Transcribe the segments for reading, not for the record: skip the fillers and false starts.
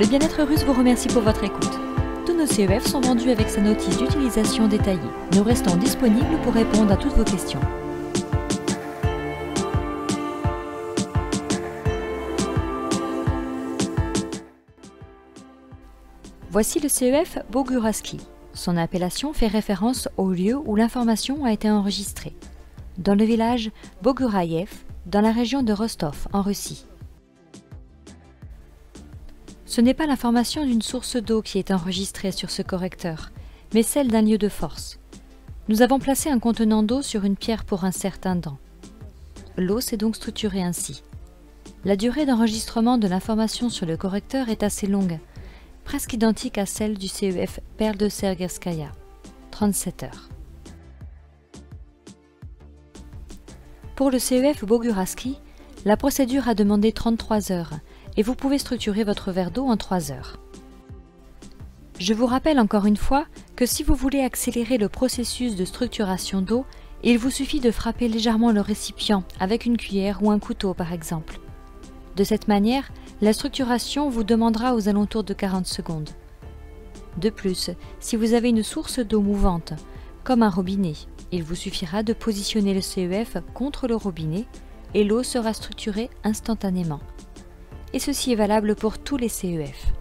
Le Bien-être Russe vous remercie pour votre écoute. Tous nos CEF sont vendus avec sa notice d'utilisation détaillée. Nous restons disponibles pour répondre à toutes vos questions. Voici le CEF Boguraski. Son appellation fait référence au lieu où l'information a été enregistrée, dans le village Boguraïev, dans la région de Rostov, en Russie. Ce n'est pas l'information d'une source d'eau qui est enregistrée sur ce correcteur, mais celle d'un lieu de force. Nous avons placé un contenant d'eau sur une pierre pour un certain temps. L'eau s'est donc structurée ainsi. La durée d'enregistrement de l'information sur le correcteur est assez longue, presque identique à celle du CEF Perle de Sergerskaya, 37 heures. Pour le CEF Boguraski, la procédure a demandé 33 heures et vous pouvez structurer votre verre d'eau en 3 heures. Je vous rappelle encore une fois que si vous voulez accélérer le processus de structuration d'eau, il vous suffit de frapper légèrement le récipient avec une cuillère ou un couteau par exemple. De cette manière, la structuration vous demandera aux alentours de 40 secondes. De plus, si vous avez une source d'eau mouvante, comme un robinet, il vous suffira de positionner le CEF contre le robinet et l'eau sera structurée instantanément. Et ceci est valable pour tous les CEF.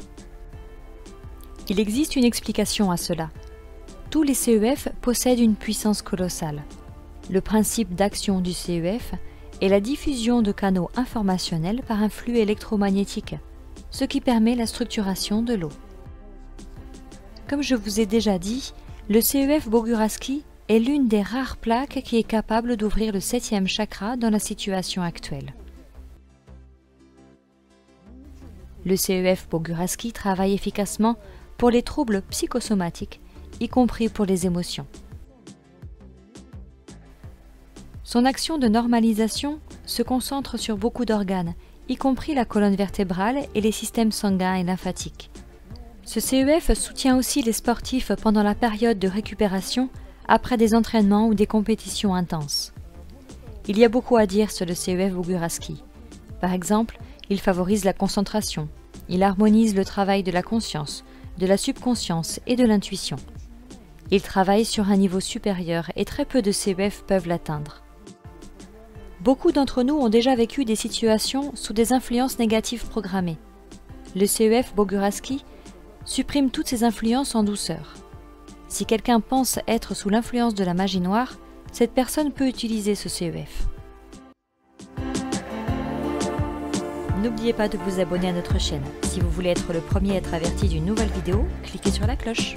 Il existe une explication à cela. Tous les CEF possèdent une puissance colossale. Le principe d'action du CEF est la diffusion de canaux informationnels par un flux électromagnétique, ce qui permet la structuration de l'eau. Comme je vous ai déjà dit, le CEF Boguraski est l'une des rares plaques qui est capable d'ouvrir le 7e chakra dans la situation actuelle. Le CEF Boguraski travaille efficacement pour les troubles psychosomatiques, y compris pour les émotions. Son action de normalisation se concentre sur beaucoup d'organes, y compris la colonne vertébrale et les systèmes sanguins et lymphatiques. Ce CEF soutient aussi les sportifs pendant la période de récupération après des entraînements ou des compétitions intenses. Il y a beaucoup à dire sur le CEF Boguraski. Par exemple, il favorise la concentration, il harmonise le travail de la conscience, de la subconscience et de l'intuition. Il travaille sur un niveau supérieur et très peu de CEF peuvent l'atteindre. Beaucoup d'entre nous ont déjà vécu des situations sous des influences négatives programmées. Le CEF Boguraski supprime toutes ces influences en douceur. Si quelqu'un pense être sous l'influence de la magie noire, cette personne peut utiliser ce CEF. N'oubliez pas de vous abonner à notre chaîne. Si vous voulez être le premier à être averti d'une nouvelle vidéo, cliquez sur la cloche.